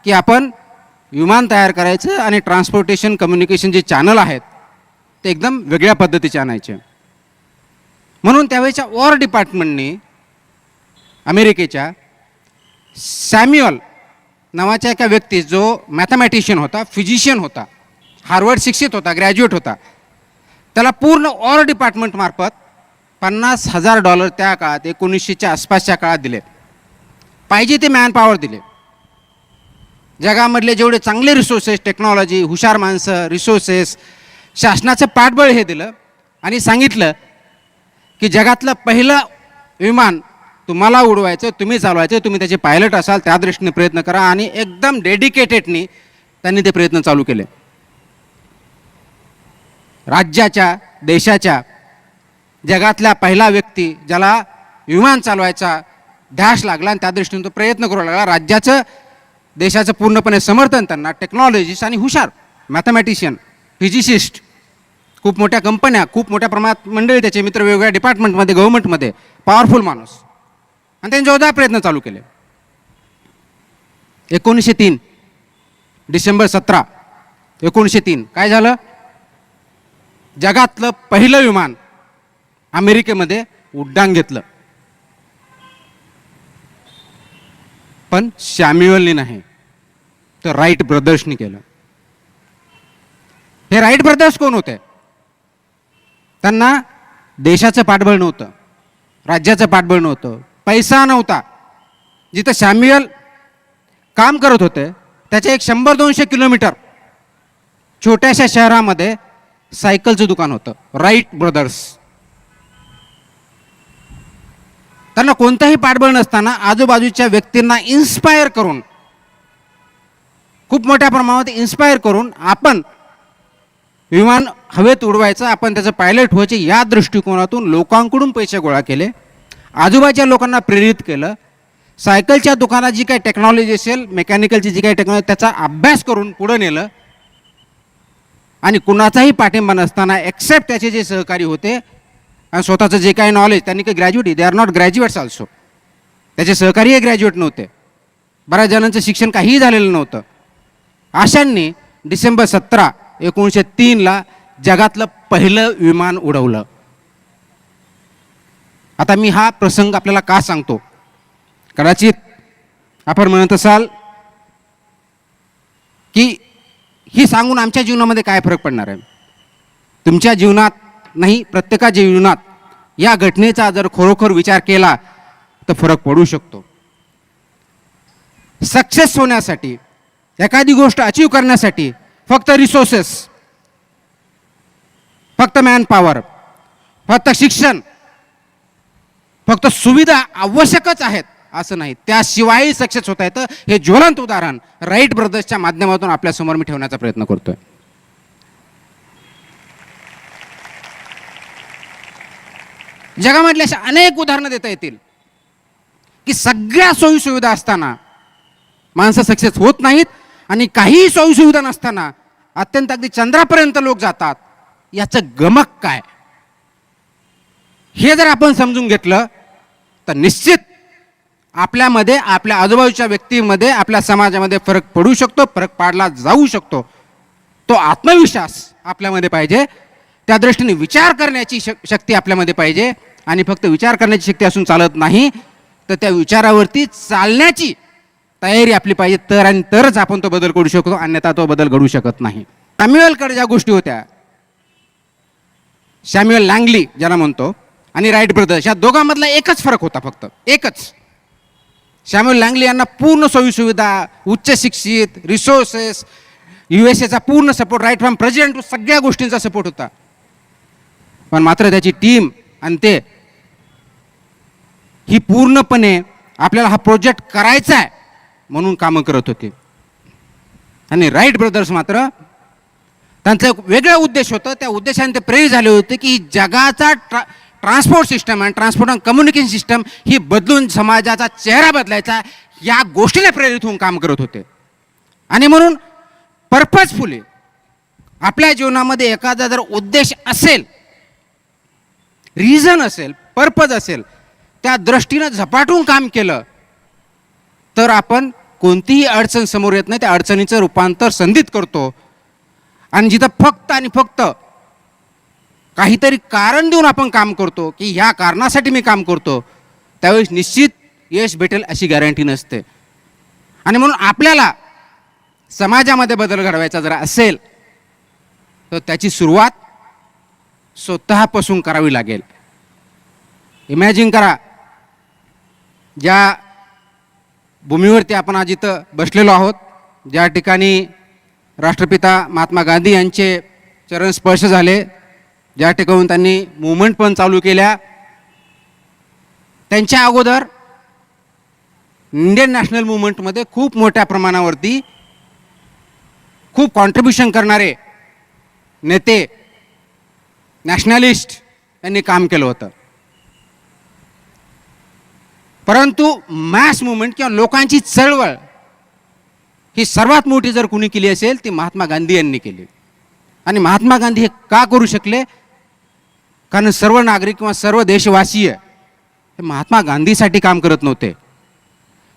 की आपण विमान तयार करायचं आणि ट्रान्सपोर्टेशन कम्युनिकेशन जे चॅनल आहेत ते एकदम वेगळ्या पद्धतीचे आणायचे. म्हणून त्यावेळेच्या वॉर डिपार्टमेंटने अमेरिकेच्या सॅम्युअल नावाच्या एका व्यक्ती जो मॅथमॅटिशियन होता, फिजिशियन होता, हार्वर्ड शिक्षित होता, ग्रॅज्युएट होता, त्याला पूर्ण वॉर डिपार्टमेंटमार्फत $50,000 त्या काळात 1900च्या आसपासच्या काळात दिले. पाहिजे ते मॅन पॉवर दिले. जगामधले जेवढे चांगले रिसोर्सेस, टेक्नॉलॉजी, हुशार माणसं, रिसोर्सेस, शासनाचं पाठबळ हे दिलं आणि सांगितलं की जगातलं पहिलं विमान तुम्हाला उडवायचं, तुम्ही चालवायचं, तुम्ही त्याचे पायलट असाल, त्या दृष्टीने प्रयत्न करा. आणि एकदम डेडिकेटेडनी त्यांनी ते प्रयत्न चालू केले. राज्याच्या, देशाच्या, जगातला पहिला व्यक्ती ज्याला विमान चालवायचा ध्यास लागला आणि त्या दृष्टीने तो प्रयत्न करू लागला. राज्याचं, देशाचं पूर्णपणे समर्थन त्यांना, टेक्नॉलॉजिस्ट आणि हुशार मॅथमॅटिशियन, फिजिसिस्ट, खूप मोठ्या कंपन्या, खूप मोठ्या प्रमाणात मंडळी, त्याचे मित्र वेगवेगळ्या डिपार्टमेंटमध्ये, गव्हर्नमेंटमध्ये, पॉवरफुल माणूस. आणि त्यांनी जोरदार प्रयत्न चालू केले. 1903 डिसेंबर 17, 1903 काय झालं? जगातलं पहिलं विमान अमेरिकेमध्ये उड्डाण घेतलं. पण सॅम्युअलनी नाही, तर राईट ब्रदर्सनी केलं. हे राईट ब्रदर्स कोण होते? त्यांना देशाचं पाठबळ नव्हतं, राज्याचं पाठबळ नव्हतं, पैसा नव्हता. जिथं सॅम्युअल काम करत होते त्याच्या एक 100-200 किलोमीटर छोट्याशा शहरामध्ये सायकलचं दुकान होतं. Wright brothers. त्यांना कोणताही पाठबळ नसताना आजूबाजूच्या व्यक्तींना इन्स्पायर करून, खूप मोठ्या प्रमाणात इन्स्पायर करून आपण विमान हवेत उडवायचं, आपण त्याचं पायलट व्हायचे, या दृष्टिकोनातून लोकांकडून पैसे गोळा केले, आजूबाजूच्या लोकांना प्रेरित केलं. सायकलच्या दुकानात जी काही टेक्नॉलॉजी असेल, मेकॅनिकलची जी काही टेक्नॉलॉजी, त्याचा अभ्यास करून पुढं नेलं. आणि कुणाचाही पाठिंबा नसताना एक्सेप्ट त्याचे जे सहकारी होते आणि स्वतःचं जे काही नॉलेज, त्यांनी काही graduate, they are not graduates also, त्याचे सहकारी हे ग्रॅज्युएट नव्हते, बऱ्याच जणांचं शिक्षण काहीही झालेलं नव्हतं. अशांनी डिसेंबर 17, 1903 जगातलं पहिलं विमान उडवलं. आता मी हा प्रसंग आपल्याला का सांगतो? कदाचित आपण म्हणत असाल की ही सांगून आमच्या जीवनामध्ये काय फरक पडणार आहे? तुमच्या जीवनात नाही, प्रत्येकाच्या जीवनात या घटनेचा जर खरोखर विचार केला तर फरक पडू शकतो. सक्सेस होण्यासाठी, एखादी गोष्ट अचीव करण्यासाठी फक्त रिसोर्सेस, फक्त मॅन पॉवर, फक्त शिक्षण, फक्त सुविधा आवश्यकच आहेत असं नाही. त्याशिवायही सक्सेस होता येतं. हे ज्वलंत उदाहरण राईट ब्रदर्सच्या माध्यमातून आपल्यासमोर मी ठेवण्याचा प्रयत्न करतोय. जगामधल्या अशा अनेक उदाहरणं देता येतील की सगळ्या सोयीसुविधा असताना माणसं सक्सेस होत नाहीत, आणि काही सोयीसुविधा नसताना अत्यंत अगदी चंद्रापर्यंत लोक जातात. याचं गमक काय? हे जर आपण समजून घेतलं तर निश्चित आपल्यामध्ये, आपल्या आजूबाजूच्या व्यक्तींमध्ये, आपल्या समाजामध्ये फरक पडू शकतो, फरक पाडला जाऊ शकतो. तो आत्मविश्वास आपल्यामध्ये पाहिजे, त्या दृष्टीने विचार करण्याची शक्ती आपल्यामध्ये पाहिजे. आणि फक्त विचार करण्याची शक्ती असून चालत नाही, तर त्या विचारावरती चालण्याची तयारी आपली पाहिजे. तर आणि तरच आपण तो बदल करू शकतो, अन्यथा तो बदल घडू शकत नाही. सॅम्युअलकडे ज्या गोष्टी होत्या, सॅम्युअल लँगली ज्याला म्हणतो, आणि राईट ब्रदर्स, या दोघांमधला एकच फरक होता, फक्त एकच. सॅम्युअल लँगली यांना पूर्ण सोयीसुविधा, उच्च शिक्षित, रिसोर्सेस, USA पूर्ण support, right from president to सगळ्या गोष्टींचा सपोर्ट होता. पण मात्र त्याची टीम आणि ते ही पूर्णपणे आपल्याला हा प्रोजेक्ट करायचा आहे म्हणून कामं करत होते. आणि राईट ब्रदर्स मात्र त्यांचा एक वेगळा उद्देश होता. त्या उद्देशाने ते प्रेरित झाले होते की जगाचा ट्रान्सपोर्ट सिस्टम आणि ट्रान्सपोर्ट अँड कम्युनिकेशन सिस्टम ही बदलून समाजाचा चेहरा बदलायचा, या गोष्टीला प्रेरित होऊन काम करत होते. आणि म्हणून पर्पजफुली आपल्या जीवनामध्ये एखादा जर उद्देश असेल, रिझन असेल, पर्पज असेल, त्या दृष्टीनं झपाटून काम केलं तर आपण कोणतीही अडचण समोर येत नाही त्या अडचणीचं रूपांतर संधीत करतो आणि जिथं फक्त आणि फक्त काहीतरी कारण देऊन आपण काम करतो की ह्या कारणासाठी मी काम करतो, त्यावेळेस निश्चित यश भेटेल अशी गॅरंटी नसते. आणि म्हणून आपल्याला समाजामध्ये बदल घडवायचा जर असेल तर त्याची सुरुवात स्वतःपासून करावी लागेल. इमॅजिन करा, ज्या भूमीवरती आपण आज इथं बसलेलो आहोत, ज्या ठिकाणी राष्ट्रपिता महात्मा गांधी यांचे चरण स्पर्श झाले, ज्या ठिकाणून त्यांनी मूवमेंट पण चालू केल्या, त्यांच्या अगोदर इंडियन नॅशनल मूवमेंटमध्ये खूप मोठ्या प्रमाणावरती खूप कॉन्ट्रीब्युशन करणारे नेते, नॅशनलिस्ट यांनी काम केलं होतं. परंतु मॅस मूवमेंट किंवा लोकांची चळवळ ही सर्वात मोठी जर कुणी केली असेल ती महात्मा गांधी यांनी केली. आणि महात्मा गांधी हे का करू शकले? कारण सर्व नागरिक किंवा सर्व देशवासीय हे महात्मा गांधीसाठी काम करत नव्हते,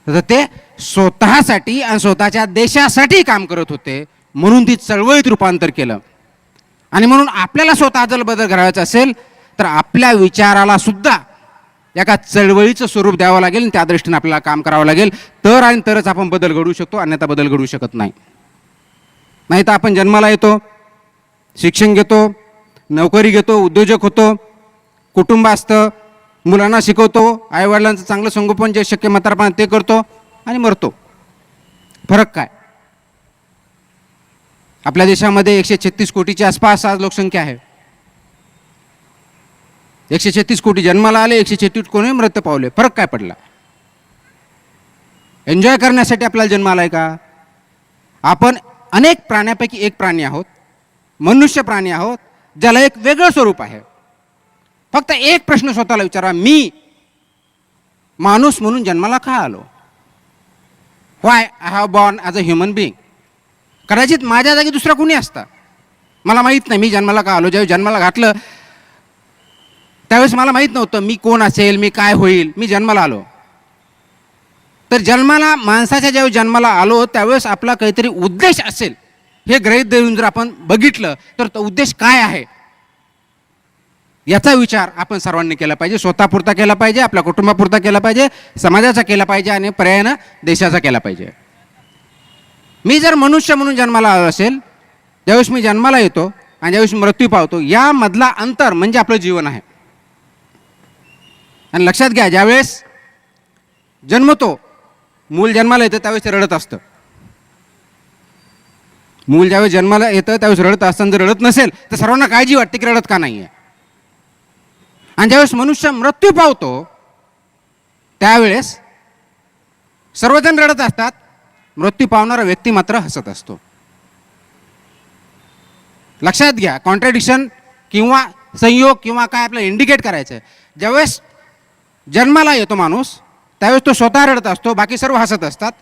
तर ते स्वतःसाठी आणि स्वतःच्या देशासाठी काम करत होते. म्हणून ती चळवळीत रूपांतर केलं. आणि म्हणून आपल्याला स्वतः जर बदल घडवायचा असेल तर आपल्या विचाराला सुद्धा एका चळवळीचं स्वरूप द्यावं लागेल आणि त्या दृष्टीने आपल्याला काम करावं लागेल. तर आणि तरच आपण बदल घडवू शकतो, अन्यथा बदल घडवू शकत नाही. नाही तर आपण जन्माला येतो, शिक्षण घेतो, नोकरी घेतो, उद्योजक होतो, कुटुंब असतं, मुलांना शिकवतो, आईवडिलांचं चांगलं संगोपन जे शक्य म्हातारपणात ते करतो आणि मरतो. फरक काय? आपल्या देशामध्ये 136 कोटीच्या आसपास आज लोकसंख्या आहे. 136 कोटी जन्माला आले, 136 कोटी मृत्यू पावले. फरक काय पडला? एन्जॉय करण्यासाठी आपल्याला जन्म आलाय का? आपण अनेक प्राण्यापैकी एक प्राणी आहोत, मनुष्य प्राणी आहोत, ज्याला एक वेगळं स्वरूप आहे. फक्त एक प्रश्न स्वतःला विचारा, मी माणूस म्हणून जन्माला का आलो? Why I have born as a human being. कदाचित माझ्या जागी दुसरा कोणी असता, मला माहीत नाही मी जन्माला का आलो. ज्यावेळी जन्माला घातलं त्यावेळेस मला माहीत नव्हतं मी कोण असेल, मी काय होईल. मी जन्माला आलो. तर जन्माला माणसाच्या ज्यावेळी जन्माला आलो त्यावेळेस आपला काहीतरी उद्देश असेल हे गृहीत धरून जर आपण बघितलं तर तो उद्देश काय आहे याचा विचार आपण सर्वांनी केला पाहिजे. स्वतःपुरता केला पाहिजे, आपल्या कुटुंबापुरता केला पाहिजे, समाजाचा केला पाहिजे आणि पर्यायानं देशाचा केला पाहिजे. मी जर मनुष्य म्हणून जन्माला आलो असेल, ज्यावेळेस मी जन्माला येतो आणि ज्यावेळेस मृत्यू पावतो, यामधला अंतर म्हणजे आपलं जीवन आहे. आणि लक्षात घ्या, ज्यावेळेस जन्मतो, मूल जन्माला येतं त्यावेळेस ते रडत असतं. मूल ज्यावेळेस जन्माला येतं त्यावेळेस रडत असताना जर रडत नसेल तर सर्वांना काळजी वाटते की रडत का नाही आहे. आणि ज्यावेळेस मनुष्य मृत्यू पावतो त्यावेळेस सर्वजण रडत असतात, मृत्यू पावणारा व्यक्ती मात्र हसत असतो. लक्षात घ्या, कॉन्ट्रडिक्शन किंवा संयोग किंवा काय आपल्याला इंडिकेट करायचं आहे. ज्यावेळेस जन्माला येतो माणूस त्यावेळेस तो स्वतः रडत असतो, बाकी सर्व हसत असतात.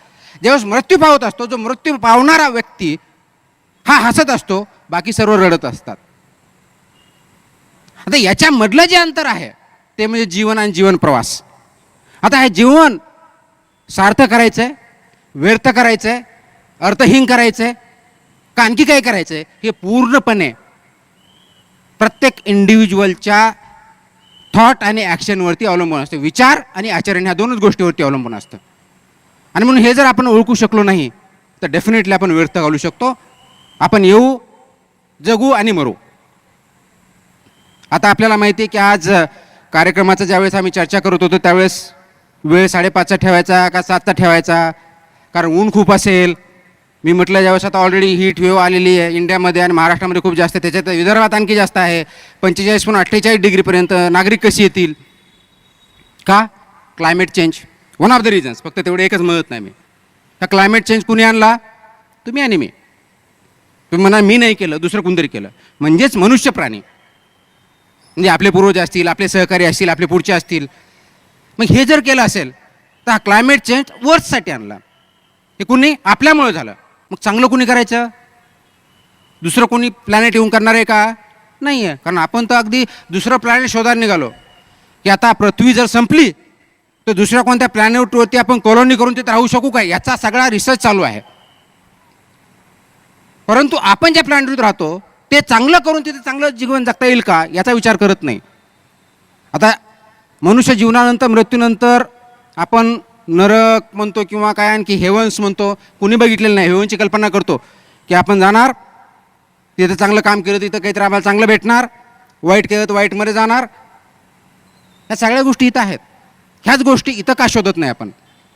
ज्यावेळेस मृत्यू पावत असतो, जो मृत्यू पावणारा व्यक्ती हा हसत असतो, बाकी सर्व रडत असतात. आता याच्यामधलं जे अंतर आहे ते म्हणजे जीवन आणि जीवन प्रवास. आता हे जीवन सार्थ करायचं आहे, व्यर्थ करायचं आहे, अर्थहीन करायचं आहे का आणखी काय करायचं आहे, हे पूर्णपणे प्रत्येक इंडिव्हिज्युअलच्या थॉट आणि ॲक्शनवरती अवलंबून असतं. विचार आणि आचरण ह्या दोनच गोष्टीवरती अवलंबून असतं. आणि म्हणून हे जर आपण ओळखू शकलो नाही तर डेफिनेटली आपण व्यर्थ घालू शकतो. आपण येऊ, जगू आणि मरू. आता आपल्याला माहिती आहे की आज कार्यक्रमाचा ज्यावेळेस आम्ही चर्चा करत होतो त्यावेळेस वेळ 5:30चा ठेवायचा का 7चा ठेवायचा, कारण ऊन खूप असेल. मी म्हटलं ज्यावेळेस आता ऑलरेडी हीट वेव्ह आलेली आहे इंडियामध्ये आणि महाराष्ट्रामध्ये खूप जास्त, त्याच्यात विदर्भात आणखी जास्त आहे, 45 पण 48 डिग्रीपर्यंत. नागरिक कशी येतील? का? Climate change one of the reasons. फक्त तेवढे एकच म्हणत नाही मी. हा क्लायमेट चेंज कुणी आणला? तुम्ही आणि मी. तुम्ही म्हणा मी नाही केलं, दुसरं कोणतरी केलं. म्हणजेच मनुष्य प्राणी, म्हणजे आपले पूर्वज असतील, आपले सहकारी असतील, आपले पुढचे असतील. मग हे जर केलं असेल तर हा क्लायमेट चेंज वर्स्टसाठी आणला. हे कुणी? आपल्यामुळे झालं. मग चांगलं कुणी करायचं? दुसरं कोणी प्लॅनेट येऊन करणार आहे का? नाही आहे. कारण आपण तर अगदी दुसरं प्लॅनेट शोधायला निघालो की आता पृथ्वी जर संपली तर दुसऱ्या कोणत्या प्लॅनेटवरती आपण कॉलनी करून तिथे राहू शकू काय, याचा सगळा रिसर्च चालू आहे. परंतु आपण ज्या प्लॅनेटवर राहतो ते चांगलं करून तिथे चांगलं जीवन जगता येईल का, याचा विचार करत नाही. आता मनुष्य जीवनानंतर मृत्यूनंतर आपण नरक म्हणतो किंवा काय आणखी हेवन्स म्हणतो, कुणी बघितलेलं नाही. हेवनची कल्पना करतो की आपण जाणार, तिथं चांगलं काम केलं तिथं काहीतरी आम्हाला चांगलं भेटणार, वाईट केलं तर वाईटमध्ये जाणार. ह्या सगळ्या गोष्टी इथं आहेत. ह्याच गोष्टी इथं का शोधत नाही आपण,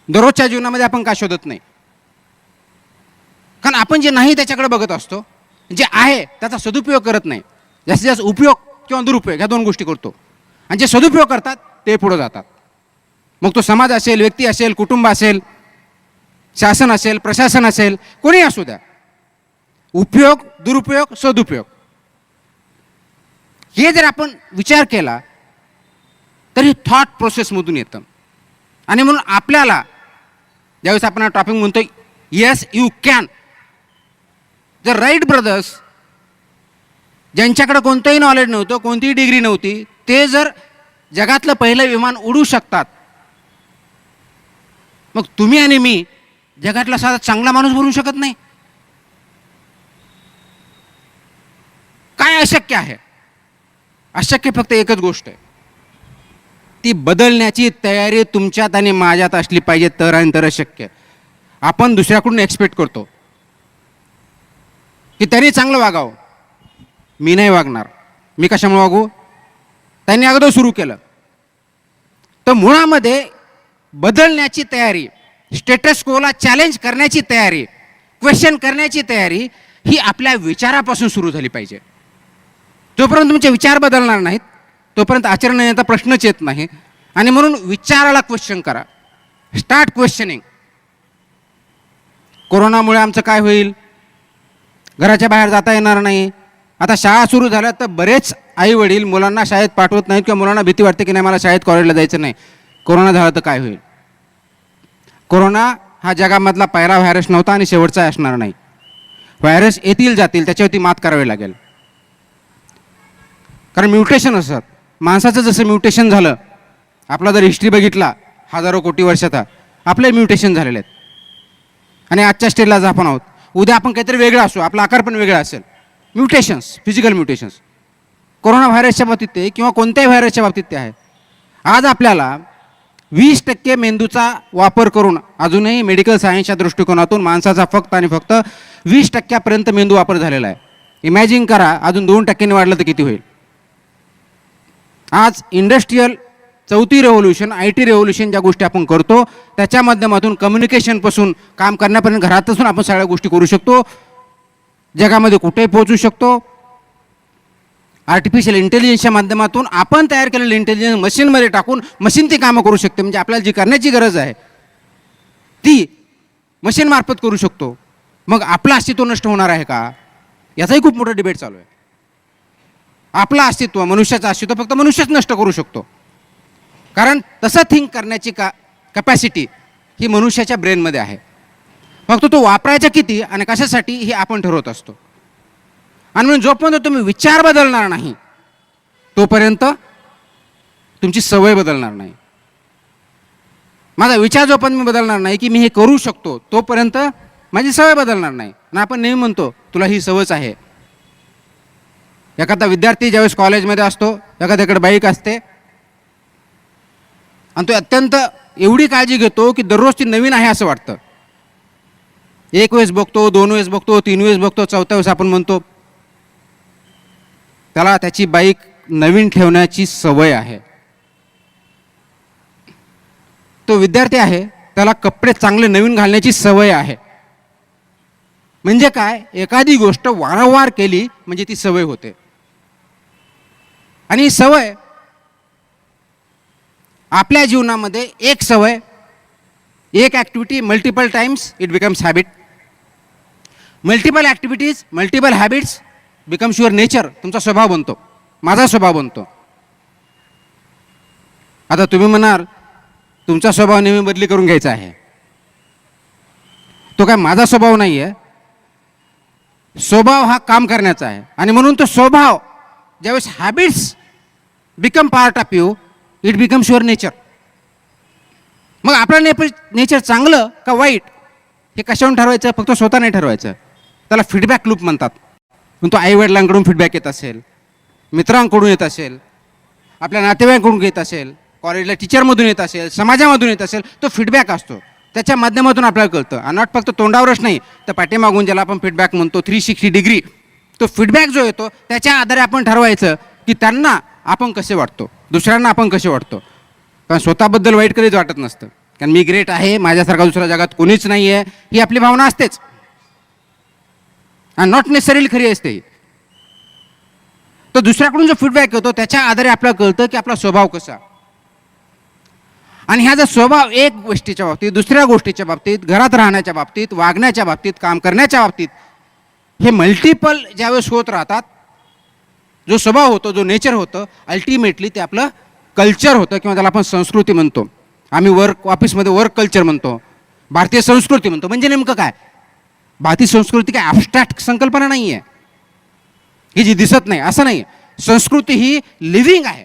दररोजच्या जीवनामध्ये आपण का शोधत नाही? कारण आपण जे नाही त्याच्याकडे बघत असतो, जे आहे त्याचा सदुपयोग करत नाही. जास्तीत जास्त उपयोग किंवा दुरुपयोग ह्या दोन गोष्टी करतो. आणि जे सदुपयोग करतात ते पुढे जातात. मग तो समाज असेल, व्यक्ती असेल, कुटुंब असेल, शासन असेल, प्रशासन असेल, कोणी असू द्या. उपयोग, दुरुपयोग, सदुपयोग हे जर आपण विचार केला तर हे थॉट प्रोसेसमधून येतं. आणि म्हणून आपल्याला ज्यावेळेस आपण टॉपिक म्हणतो येस यू कॅन, जर राईट ब्रदर्स ज्यांच्याकडे कोणतंही नॉलेज नव्हतं, कोणतीही डिग्री नव्हती, ते जर जगातलं पहिलं विमान उडू शकतात, मग तुम्ही आणि मी जगातला साधा चांगला माणूस बनवू शकत नाही? काय अशक्य आहे? अशक्य फक्त एकच गोष्ट आहे, ती बदलण्याची तयारी तुमच्यात आणि माझ्यात असली पाहिजे, तर आणि तर शक्य. आपण दुसऱ्याकडून एक्सपेक्ट करतो की त्यांनी चांगलं वागावं, मी नाही वागणार, मी कशामुळे वागू, त्यांनी अगोदर सुरू केलं. तर मुळामध्ये बदलण्याची तयारी, स्टेटस कोला चॅलेंज करण्याची तयारी, क्वेश्चन करण्याची तयारी ही आपल्या विचारापासून सुरू झाली पाहिजे. जोपर्यंत तुमचे विचार बदलणार नाहीत तोपर्यंत आचरण येण्याचा प्रश्नच येत नाही. आणि म्हणून विचाराला क्वेश्चन करा, स्टार्ट क्वेश्चनिंग. कोरोनामुळे आमचं काय होईल, घराच्या बाहेर जाता येणार नाही. आता शाळा सुरू झाल्या तर बरेच आई वडील मुलांना शाळेत पाठवत नाहीत किंवा मुलांना भीती वाटते की नाही मला शाळेत कॉलेजला जायचं नाही, कोरोना झाला तर काय होईल. कोरोना हा जगामधला पहिला व्हायरस नव्हता आणि शेवटचा असणार नाही. व्हायरस येतील जातील, त्याच्यावरती मात करावी लागेल. कारण म्युटेशन असतात. माणसाचं जसं म्युटेशन झालं, आपला जर हिस्ट्री बघितला हजारो कोटी वर्षाचा, आपले म्युटेशन झालेले आहेत. आणि आजच्या स्टेजला आपण आहोत, उद्या आपण काहीतरी वेगळं असू, आपला आकार पण वेगळा असेल. म्युटेशन्स, फिजिकल म्युटेशन्स कोरोना व्हायरसच्या बाबतीत ते किंवा कोणत्याही व्हायरसच्या बाबतीत ते आहे. आज आपल्याला 20% मेंदूचा वापर करून, अजूनही मेडिकल सायन्सच्या दृष्टिकोनातून माणसाचा फक्त आणि फक्त 20% मेंदू वापर झालेला आहे. इमॅजिन करा अजून 2% वाढलं तर किती होईल. आज इंडस्ट्रीयल चौथी रेव्होल्यूशन, IT रेव्होल्यूशन ज्या गोष्टी आपण करतो त्याच्या माध्यमातून कम्युनिकेशनपासून काम करण्यापर्यंत घरात असून आपण सगळ्या गोष्टी करू शकतो, जगामध्ये कुठेही पोहोचू शकतो. आर्टिफिशियल इंटेलिजन्सच्या माध्यमातून आपण तयार केलेलं इंटेलिजन्स मशीनमध्ये टाकून मशीन ती कामं करू शकते. म्हणजे आपल्याला जी करण्याची गरज आहे ती मशीनमार्फत करू शकतो. मग आपलं अस्तित्व नष्ट होणार आहे का, याचाही खूप मोठा डिबेट चालू आहे. आपलं अस्तित्व, मनुष्याचं अस्तित्व फक्त मनुष्यच नष्ट करू शकतो. कारण तसं थिंक करण्याची कॅपॅसिटी ही मनुष्याच्या ब्रेनमध्ये आहे. फक्त तो वापरायचा किती आणि कशासाठी हे आपण ठरवत असतो. आणि म्हणून जोपर्यंत तुम्ही विचार बदलणार नाही तोपर्यंत तुमची सवय बदलणार नाही. माझा विचार जोपर्यंत मी बदलणार नाही की मी हे करू शकतो तोपर्यंत माझी सवय बदलणार नाही. आणि आपण नेहमी म्हणतो तुला ही सवयच आहे. एखादा विद्यार्थी ज्यावेळेस कॉलेजमध्ये असतो, एखाद्याकडे बाईक असते आणि तो अत्यंत एवढी काळजी घेतो की दररोज ती नवीन आहे असं वाटतं. 1 वेळेस बघतो, 2 वेळेस बघतो, 3 वेळेस बघतो, 4थ्या वेळेस आपण म्हणतो त्याला त्याची बाईक नवीन ठेवण्याची सवय आहे. तो विद्यार्थी आहे, त्याला कपडे चांगले नवीन घालण्याची सवय आहे. म्हणजे काय, एखादी गोष्ट वारंवार केली म्हणजे ती सवय होते. आणि सवय आपल्या जीवनामध्ये एक सवय, एक activity multiple times it becomes habit. Multiple activities, multiple habits becomes your nature. तुमचा स्वभाव बनतो, माझा स्वभाव बनतो. आता तुम्ही म्हणाल तुमचा स्वभाव नेहमी बदली करून घ्यायचा आहे. तो काय माझा स्वभाव नाही आहे. स्वभाव हा काम करण्याचा आहे. आणि म्हणून तो स्वभाव ज्यावेळेस habits become part of you, it becomes your nature. मग आपलं नेचर चांगलं का वाईट हे कशावरून ठरवायचं? फक्त स्वतः नाही ठरवायचं, त्याला फीडबॅक लूप म्हणतात. पण तो आईवडिलांकडून फीडबॅक येत असेल, मित्रांकडून येत असेल, आपल्या नातेवाईकांकडून येत असेल, कॉलेजला टीचरमधून येत असेल, समाजामधून येत असेल, तो फीडबॅक असतो. त्याच्या माध्यमातून आपल्याला कळतं. आणि नॉट फक्त तोंडावरच नाही, तर पाठीमागून ज्याला आपण फीडबॅक म्हणतो 360 डिग्री, तो फीडबॅक जो येतो त्याच्या आधारे आपण ठरवायचं की त्यांना आपण कसे वाटतो, दुसऱ्यांना आपण कसे वाटतो. कारण स्वतःबद्दल वाईट कधीच वाटत नसतं. कारण मी ग्रेट आहे, माझ्यासारखा दुसऱ्या जगात कोणीच नाही आहे, ही आपली भावना असतेच. आणि नॉट नेसेसरीली खरी असते. तर दुसऱ्याकडून जो फीडबॅक येतो त्याच्या आधारे आपल्याला कळतं की आपला स्वभाव कसा. आणि ह्या जर स्वभाव एक गोष्टीच्या बाबतीत, दुसऱ्या गोष्टीच्या बाबतीत, घरात राहण्याच्या बाबतीत, वागण्याच्या बाबतीत, काम करण्याच्या बाबतीत, हे मल्टिपल ज्यावेळेस होत राहतात, जो स्वभाव होतो, जो नेचर होतं, अल्टिमेटली ते आपलं कल्चर होतं किंवा त्याला आपण संस्कृती म्हणतो. आम्ही ऑफिसमध्ये वर्क कल्चर म्हणतो, भारतीय संस्कृती म्हणतो. म्हणजे नेमकं काय? भारतीय संस्कृती काय ॲबस्ट्रॅक्ट संकल्पना नाही आहे, ही जी दिसत नाही असं नाही. संस्कृती ही लिव्हिंग आहे,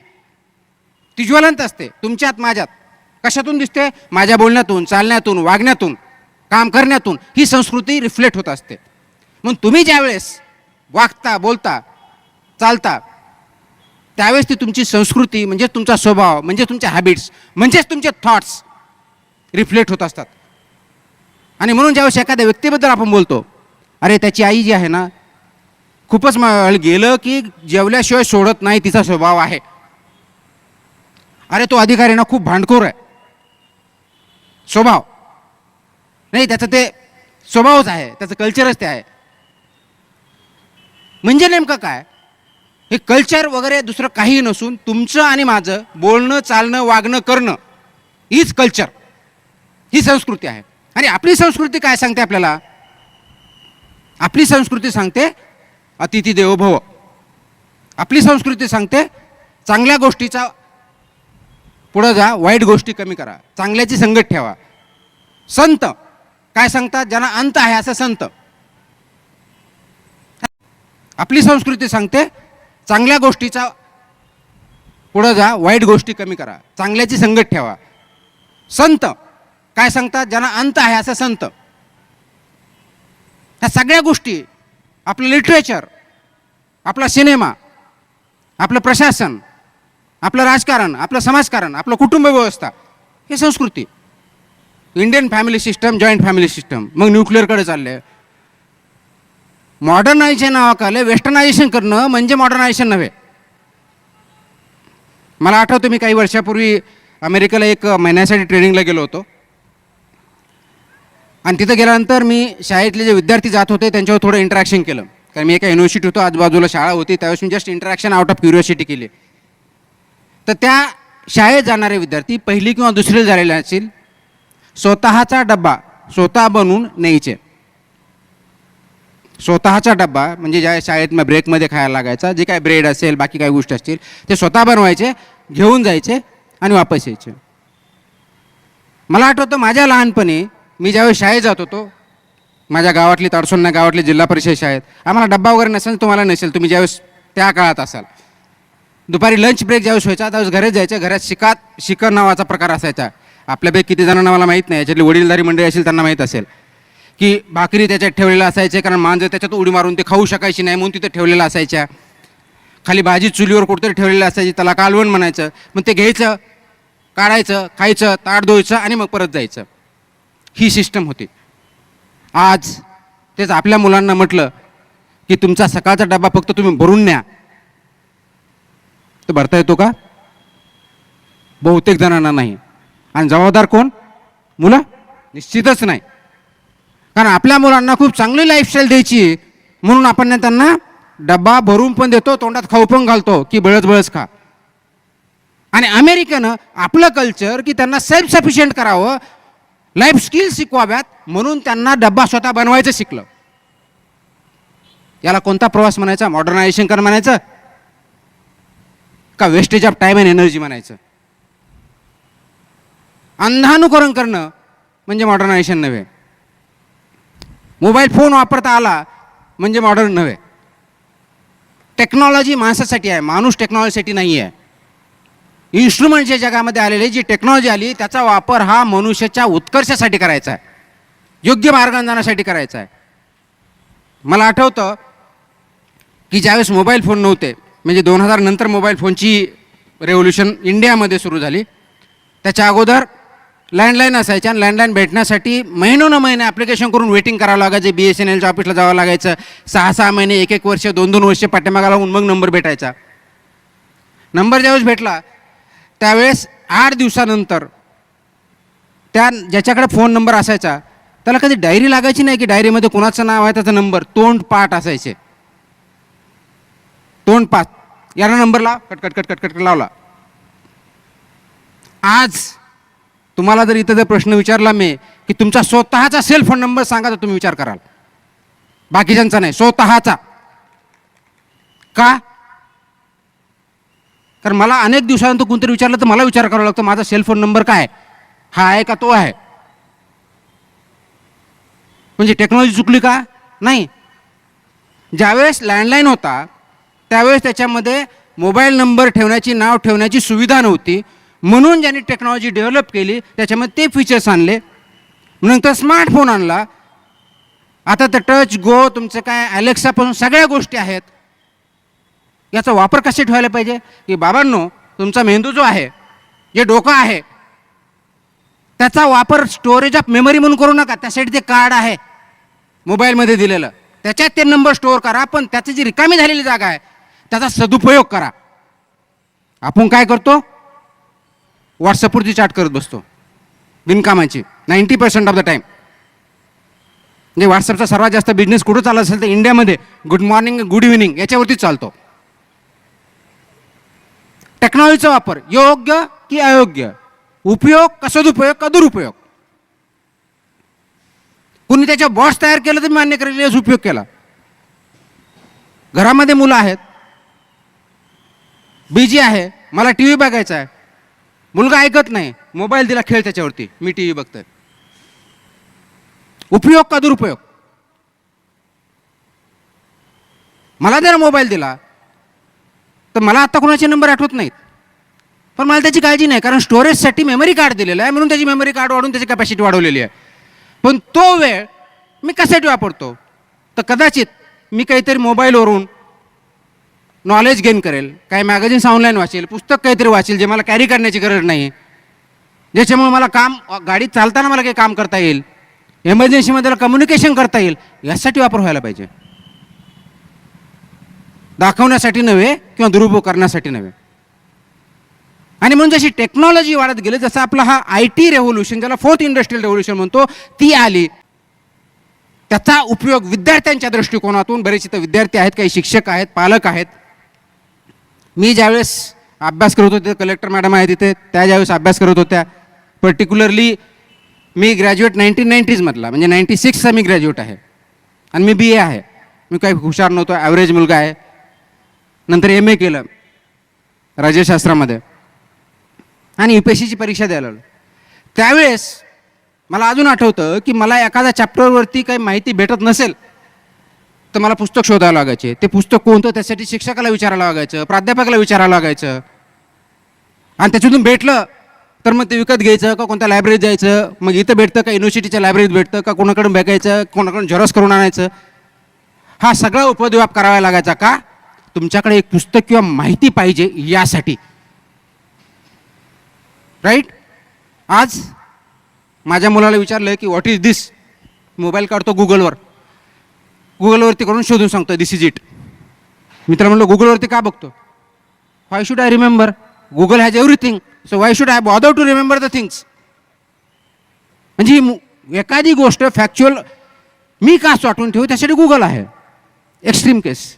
ती ज्वलंत असते तुमच्यात माझ्यात. कशातून दिसते? माझ्या बोलण्यातून, चालण्यातून, वागण्यातून, काम करण्यातून ही संस्कृती रिफ्लेक्ट होत असते. मग तुम्ही ज्यावेळेस वागता, बोलता, चालता, त्यावेळेस ती तुमची संस्कृती म्हणजे तुमचा स्वभाव, म्हणजे तुमच्या हॅबिट्स, म्हणजेच तुमचे थॉट्स रिफ्लेक्ट होत असतात. आणि म्हणून ज्यावेळेस एखाद्या व्यक्तीबद्दल आपण बोलतो, अरे त्याची आई जी आहे ना खूपच गेलं की जेवल्याशिवाय सोडत नाही, तिचा स्वभाव आहे. अरे तो अधिकारी ना खूप भांडखोर आहे, स्वभाव नाही, त्याचं ते स्वभावच आहे, त्याचं कल्चरच ते आहे. म्हणजे नेमकं काय? हे कल्चर वगैरे दुसरं काही नसून तुमचं आणि माझं बोलणं, चालणं, वागणं, करणं हीच कल्चर, ही संस्कृती आहे. आणि आपली संस्कृती काय सांगते आपल्याला? आपली संस्कृती सांगते अतिथी देवो भव. आपली संस्कृती सांगते चांगल्या गोष्टीचा पुढं जा, वाईट गोष्टी कमी करा, चांगल्याची संगत ठेवा. संत काय सांगतात? ज्यांना अंत आहे असं संत. आपली संस्कृती सांगते चांगल्या गोष्टीचा पुढं जा, वाईट गोष्टी कमी करा, चांगल्याची संगत ठेवा. संत काय सांगतात? ज्यांना अंत आहे असं संत. ह्या सगळ्या गोष्टी, आपलं लिटरेचर, आपला सिनेमा, आपलं प्रशासन, आपलं राजकारण, आपलं समाजकारण, आपलं कुटुंब व्यवस्था, हे संस्कृती. Indian family system, joint family system, मग न्यूक्लिअरकडे चालले. मॉडर्नायझेशन नावाखाली वेस्टर्नायझेशन करणं म्हणजे मॉडर्नायझेशन नव्हे. मला आठवतं मी काही वर्षापूर्वी अमेरिकेला 1 महिन्यासाठी ट्रेनिंगला गेलो होतो. आणि तिथं गेल्यानंतर मी शाळेतले जे विद्यार्थी जात होते त्यांच्यावर थोडं इंटरॅक्शन केलं. कारण मी एका युनिव्हर्सिटी होतो, आजूबाजूला शाळा होती, त्यावेळेस मी just interaction out of curiosity केली. तर त्या शाळेत जाणारे विद्यार्थी पहिली किंवा दुसरी झालेले असतील, स्वतःचा डब्बा स्वतः बनवून न्यायचे. स्वतःचा डब्बा म्हणजे ज्या शाळेत मग ब्रेकमध्ये खायला लागायचा, जे काय ब्रेड असेल, बाकी काही गोष्टी असतील, ते स्वतः बनवायचे, घेऊन जायचे आणि वापस यायचे. मला आठवतं माझ्या लहानपणी मी ज्यावेळेस शाळेत जात होतो, माझ्या गावातली, ताडसोन्ना गावातली जिल्हा परिषद शाळेत, आम्हाला डब्बा वगैरे नसेल, तुम्हाला नसेल, तुम्ही ज्यावेळेस त्या काळात असाल, दुपारी लंच ब्रेक ज्यावेळेस व्हायचा त्यावेळेस घरात जायचं. घरात शिकर नावाचा प्रकार असायचा. आपल्यापैकी किती जणांना मला माहीत नाही, याच्यातली वडीलधारी मंडळी असेल त्यांना माहीत असेल की भाकरी त्याच्यात ठेवलेलं असायचे, कारण मांजर त्याच्यात उडी मारून ते खाऊ शकायची नाही म्हणून तिथे ठेवलेलं असायच्या. खाली भाजी चुलीवर कुठतरी ठेवलेली असायची, त्याला कालवण म्हणायचं. मग ते घ्यायचं, काढायचं, खायचं, ताट धुवायचं आणि मग परत जायचं. ही सिस्टम होती. आज तेच आपल्या मुलांना म्हटलं की तुमचा सकाळचा डबा फक्त तुम्ही भरून न्या, तर भरता येतो का? बहुतेक जणांना नाही. आणि जबाबदार कोण? मुलं? निश्चितच नाही. कारण आपल्या मुलांना खूप चांगली लाईफस्टाईल द्यायची म्हणून आपण त्यांना डब्बा भरून पण देतो, तोंडात खाऊ पण घालतो की बळच खा. आणि अमेरिकेनं आपलं कल्चर की त्यांना सेल्फ सफिशियंट करावं, लाईफ स्किल्स शिकवाव्यात म्हणून त्यांना डब्बा स्वतः बनवायचं शिकलं. याला कोणता प्रवास म्हणायचा? मॉडर्नायझेशन करणं म्हणायचं का wastage of time and energy म्हणायचं? अंधानुकरण करणं म्हणजे मॉडर्नायझेशन नव्हे. मोबाईल फोन वापरता आला म्हणजे मॉडर्न नव्हे. टेक्नॉलॉजी माणसासाठी आहे, माणूस टेक्नॉलॉजीसाठी नाही आहे. इन्स्ट्रुमेंटच्या जगामध्ये आलेले जी टेक्नॉलॉजी आली त्याचा वापर हा मनुष्याच्या उत्कर्षासाठी करायचा आहे, योग्य मार्गाने जाण्यासाठी करायचा आहे. मला आठवतं की ज्यावेळेस मोबाईल फोन नव्हते, म्हणजे 2000 नंतर मोबाईल फोनची रेव्होल्युशन इंडियामध्ये सुरू झाली. त्याच्या अगोदर लँडलाईन असायच्या आणि लँडलाईन भेटण्यासाठी महिने ॲप्लिकेशन करून वेटिंग करावं लागायचं. BSNLच्या ऑफिसला जावं लागायचं. 6-6 महिने, 1-1 वर्ष, 2-2 वर्ष पाठीमागा लावून मग नंबर भेटायचा. नंबर ज्यावेळेस भेटला त्यावेळेस 8 दिवसानंतर त्या ज्याच्याकडे फोन नंबर असायचा त्याला कधी डायरी लागायची नाही की डायरीमध्ये कोणाचं नाव आहे त्याचा नंबर, तोंडपाठ असायचे. तोंडपाठ, याला नंबर लाव, कट लावला. आज तुम्हाला जर इथं जर प्रश्न विचारला मी की तुमचा स्वतःचा सेल फोन नंबर सांगा तर तुम्ही विचार कराल, बाकीच्यांचा नाही, स्वतःचा. का? कारण मला अनेक दिवसानंतर कोणतरी विचारलं तर मला विचार करावा लागतो माझा सेल फोन नंबर काय, हा आहे का तो आहे. म्हणजे टेक्नॉलॉजी चुकली का? नाही. ज्यावेळेस लँडलाईन होता त्यावेळेस त्याच्यामध्ये मोबाईल नंबर ठेवण्याची, नाव ठेवण्याची सुविधा नव्हती, म्हणून ज्यांनी टेक्नॉलॉजी डेव्हलप केली त्याच्यामध्ये ते फीचर्स आणले. नंतर स्मार्टफोन आणला. आता तर टच, गो, तुमचं काय अलेक्सापासून सगळ्या गोष्टी आहेत. याचा वापर कसे ठेवायला पाहिजे की बाबांनो, तुमचा मेंदू जो आहे, जे डोकं आहे, त्याचा वापर स्टोरेज ऑफ मेमरी म्हणून करू नका. त्यासाठी ते कार्ड आहे मोबाईलमध्ये दिलेलं, त्याच्यात ते नंबर स्टोअर करा. पण त्याची जी रिकामी झालेली जागा आहे त्याचा सदुपयोग करा. आपण काय करतो? व्हॉट्सअपवरती चॅट करत बसतो बिनकामाची 90% ऑफ द टाईम. म्हणजे व्हॉट्सअपचा सर्वात जास्त बिझनेस कुठं चालत असेल तर इंडियामध्ये गुड मॉर्निंग, गुड इव्हिनिंग याच्यावरतीच चालतो. टेक्नॉलॉजीचा वापर योग्य की अयोग्य, उपयोग का सदुपयोग का दुरुपयोग. कुणी त्याच्या बॉस तयार केलं तर मी मान्य करेल उपयोग केला. घरामध्ये मुलं आहेत, बिजी आहे, मला टी व्ही बघायचा आहे, मुलगा ऐकत नाही, मोबाईल दिला, खेळ त्याच्यावरती, मी टी व्ही बघतोय. उपयोग का दुरुपयोग? मला जर मोबाईल दिला तर मला आत्ता कोणाचे नंबर आठवत नाहीत, पण मला त्याची काळजी नाही, कारण स्टोरेजसाठी मेमरी कार्ड दिलेलं आहे, म्हणून त्याची मेमरी कार्ड वाढवून त्याची कॅपॅसिटी वाढवलेली आहे. पण तो वेळ मी कशासाठी वापरतो? तर कदाचित मी काहीतरी मोबाईलवरून नॉलेज गेन करेल, काही मॅगझिन्स ऑनलाईन वाचेल, पुस्तक काहीतरी वाचेल जे मला कॅरी करण्याची गरज नाही, ज्याच्यामुळे मला काम, गाडीत चालताना मला काही काम करता येईल, एमर्जन्सीमध्ये कम्युनिकेशन करता येईल. यासाठी वापर व्हायला पाहिजे, दाखवण्यासाठी नव्हे किंवा दुरुपयोग करण्यासाठी नव्हे. आणि म्हणून जशी टेक्नॉलॉजी वाढत गेली, जसं आपला हा IT रेव्होल्युशन, ज्याला 4th इंडस्ट्रियल रेव्होल्युशन म्हणतो, ती आली. त्याचा उपयोग विद्यार्थ्यांच्या दृष्टिकोनातून, बरेच इथं विद्यार्थी आहेत, काही शिक्षक आहेत, पालक आहेत. मी ज्यावेळेस अभ्यास करत होते, कलेक्टर मॅडम आहे तिथे, त्या ज्यावेळेस अभ्यास करत होत्या, पर्टिक्युलरली मी ग्रॅज्युएट 1990s मधला, म्हणजे 96चा मी ग्रॅज्युएट आहे आणि मी BA आहे. मी काही हुशार नव्हतो, ॲव्हरेज मुलगा आहे. नंतर MA केलं राज्यशास्त्रामध्ये आणि UPSCची परीक्षा द्यायला लागलो. त्यावेळेस मला अजून आठवतं की मला एखाद्या चॅप्टरवरती काही माहिती भेटत नसेल तर मला पुस्तक शोधावं लागायचे. ते पुस्तक कोणतं त्यासाठी शिक्षकाला विचारायला लागायचं, प्राध्यापकाला विचारायला लागायचं, आणि त्याच्यातून भेटलं तर मग ते विकत घ्यायचं का कोणत्या लायब्ररीत जायचं. मग इथं भेटतं का युनिव्हर्सिटीच्या लायब्ररीत भेटतं का कोणाकडून बघायचं, कोणाकडून झेरॉक्स करून आणायचं. हा सगळा उपद्व्याप करावा लागायचा. का? तुमच्याकडे एक पुस्तक किंवा माहिती पाहिजे यासाठी. राईट? आज माझ्या मुलाला विचारलं की व्हॉट इज दिस, मोबाईल काढतो गुगलवरती करून शोधून सांगतो दिस इज इट. मी त्याला म्हणलो गुगलवरती का बघतो? Why should I remember? Google has everything, so why should I bother to remember the things. म्हणजे एखादी गोष्ट फॅक्च्युअल मी का साठवून ठेवू, त्यासाठी गुगल आहे. एक्स्ट्रीम केस,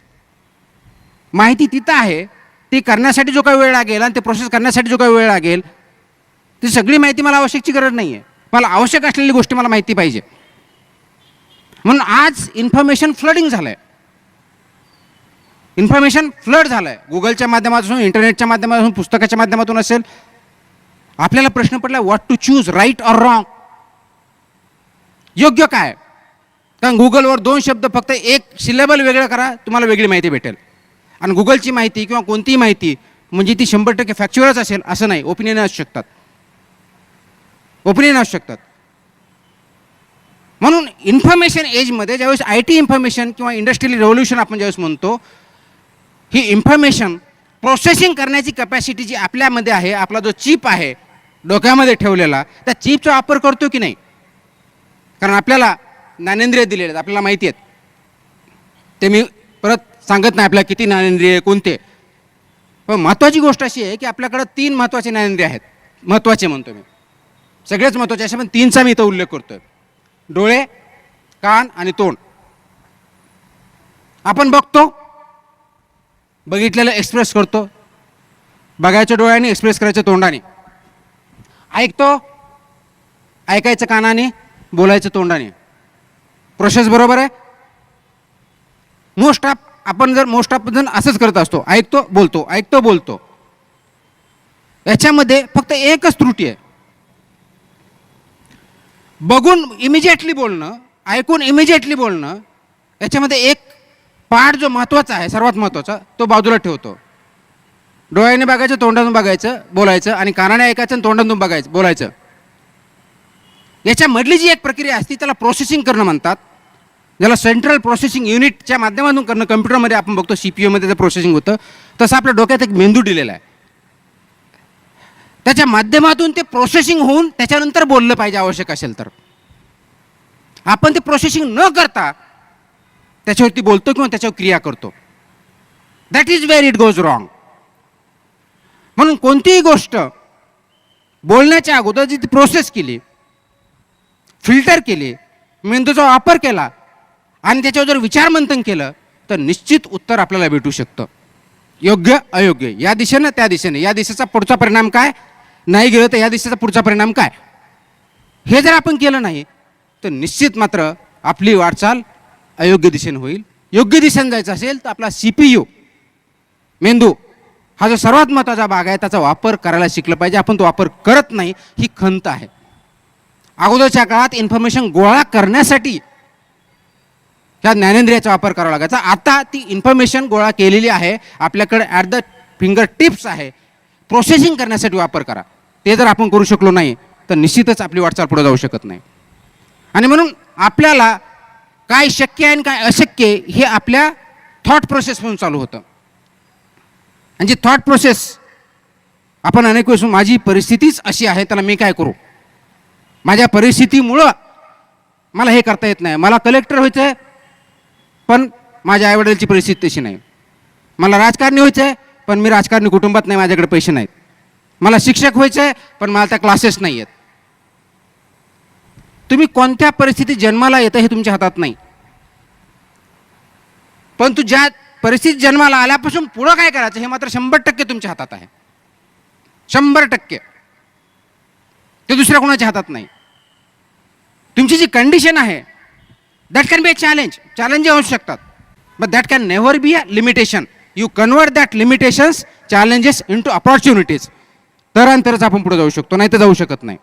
माहिती तिथं आहे, ती करण्यासाठी जो काही वेळ लागेल आणि ते प्रोसेस करण्यासाठी जो काही वेळ लागेल, ती सगळी माहिती मला आवश्यकची गरज नाही आहे. मला आवश्यक असलेली गोष्टी मला माहिती पाहिजे. म्हणून आज इन्फॉर्मेशन फ्लडिंग झालं आहे, इन्फॉर्मेशन फ्लड झालं आहे. गुगलच्या माध्यमातून, इंटरनेटच्या माध्यमातून, पुस्तकाच्या माध्यमातून असेल. आपल्याला प्रश्न पडला what to choose, right or wrong, योग्य काय? कारण गुगलवर 2 शब्द, फक्त एक सिलेबल वेगळं करा, तुम्हाला वेगळी माहिती भेटेल. आणि गुगलची माहिती किंवा कोणतीही माहिती म्हणजे ती 100% फॅक्च्युअलच असेल असं नाही, ओपिनियन असू शकतात, ओपिनियन असू शकतात. म्हणून इन्फॉर्मेशन एजमध्ये ज्यावेळेस IT इन्फॉर्मेशन किंवा इंडस्ट्रियल रेव्होल्युशन आपण ज्यावेळेस म्हणतो, ही इन्फॉर्मेशन प्रोसेसिंग करण्याची कॅपॅसिटी जी आपल्यामध्ये आहे, आपला जो चिप आहे डोक्यामध्ये ठेवलेला, त्या चिपचा वापर करतो की नाही. कारण आपल्याला ज्ञानेंद्रिय दिलेले आहेत, आपल्याला माहिती आहेत, ते मी परत सांगत नाही आपल्याला किती ज्ञानेंद्रिय कोणते. पण महत्त्वाची गोष्ट अशी आहे की आपल्याकडं 3 महत्त्वाचे ज्ञानेंद्रिय आहेत. महत्त्वाचे म्हणतो मी, सगळेच महत्त्वाचे असे, पण 3चा मी इथं उल्लेख करतोय. डोळे, कान आणि तोंड. आपण बघतो, बघितलेलं एक्सप्रेस करतो, बघायच्या डोळ्याने, एक्सप्रेस करायच्या तोंडाने. ऐकतो, ऐकायचं कानाने, बोलायचं तोंडाने. प्रोसेस बरोबर आहे. मोस्ट ऑफ जण असंच करत असतो, ऐकतो बोलतो, ऐकतो बोलतो. याच्यामध्ये फक्त एकच त्रुटी आहे, बघून इमिजिएटली बोलणं, ऐकून इमिजिएटली बोलणं. याच्यामध्ये एक पार्ट जो महत्त्वाचा आहे, सर्वात महत्त्वाचा, तो बाजूला ठेवतो. डोळ्याने बघायचं, तोंडातून बघायचं, बोलायचं, आणि कानाने ऐकायचं आणि तोंडातून बघायचं, बोलायचं. याच्यामधली जी एक प्रक्रिया असते त्याला प्रोसेसिंग करणं म्हणतात, ज्याला सेंट्रल प्रोसेसिंग युनिटच्या माध्यमातून करणं. कम्प्युटरमध्ये आपण बघतो CPU मध्ये प्रोसेसिंग होतं, तसं आपल्या डोक्यात एक मेंदू दिलेला आहे, त्याच्या माध्यमातून ते प्रोसेसिंग होऊन त्याच्यानंतर बोललं पाहिजे आवश्यक असेल तर. आपण ते प्रोसेसिंग न करता त्याच्यावरती बोलतो किंवा त्याच्यावर क्रिया करतो. That is where it goes wrong. म्हणून कोणतीही गोष्ट बोलण्याच्या अगोदर जी ती प्रोसेस केली, फिल्टर केली, मेंदूचा वापर केला आणि त्याच्यावर जर विचारमंथन केलं तर निश्चित उत्तर आपल्याला भेटू शकतं, योग्य अयोग्य, या दिशेनं त्या दिशेने. या दिशेचा पुढचा परिणाम काय, नाही गेलं तर या दिशेचा पुढचा परिणाम काय, हे जर आपण केलं नाही तर निश्चित मात्र आपली वाटचाल अयोग्य दिशेने होईल. योग्य दिशेने जायचं असेल तर आपला CPU मेंदू हा जो सर्वात महत्त्वाचा भाग आहे त्याचा वापर करायला शिकलं पाहिजे. आपण तो वापर करत नाही, ही खंत आहे. अगोदरच्या काळात इन्फॉर्मेशन गोळा करण्यासाठी ह्या ज्ञानेंद्रियाचा वापर करावा लागायचा. आता ती इन्फॉर्मेशन गोळा केलेली आहे, आपल्याकडे ॲट द फिंगर टिप्स आहे, प्रोसेसिंग करण्यासाठी वापर करा. ते जर आपण करू शकलो नाही तर निश्चितच आपली वाटचाल पुढे जाऊ शकत नाही. आणि म्हणून आपल्याला काय शक्य आहे आणि काय अशक्य आहे हे आपल्या थॉट प्रोसेसमधून चालू होतं. आणि जी थॉट प्रोसेस आपण अनेक वेळेस, माझी परिस्थितीच अशी आहे त्याला मी काय करू, माझ्या परिस्थितीमुळं मला हे करता येत नाही, मला कलेक्टर व्हायचं आहे पण माझ्या आईवडिलांची परिस्थिती तशी नाही, मला राजकारणी व्हायचं आहे पण मी राजकारणी कुटुंबात नाही, माझ्याकडे पैसे नाहीत, मला शिक्षक व्हायचं आहे पण मला त्या क्लासेस नाही आहेत. तुम्ही कोणत्या परिस्थितीत जन्माला येतं हे तुमच्या हातात नाही, पण तू ज्या परिस्थितीत जन्माला आल्यापासून पुढं काय करायचं हे मात्र 100% तुमच्या हातात आहे. 100% ते दुसऱ्या कोणाच्या हातात नाही. तुमची जी कंडिशन आहे that can be a challenge होऊ शकतात, but that can never be a limitation. You convert that limitations, challenges into opportunities. तरच आपण पुढे जाऊ शकतो, नाही तर जाऊ शकत नाही.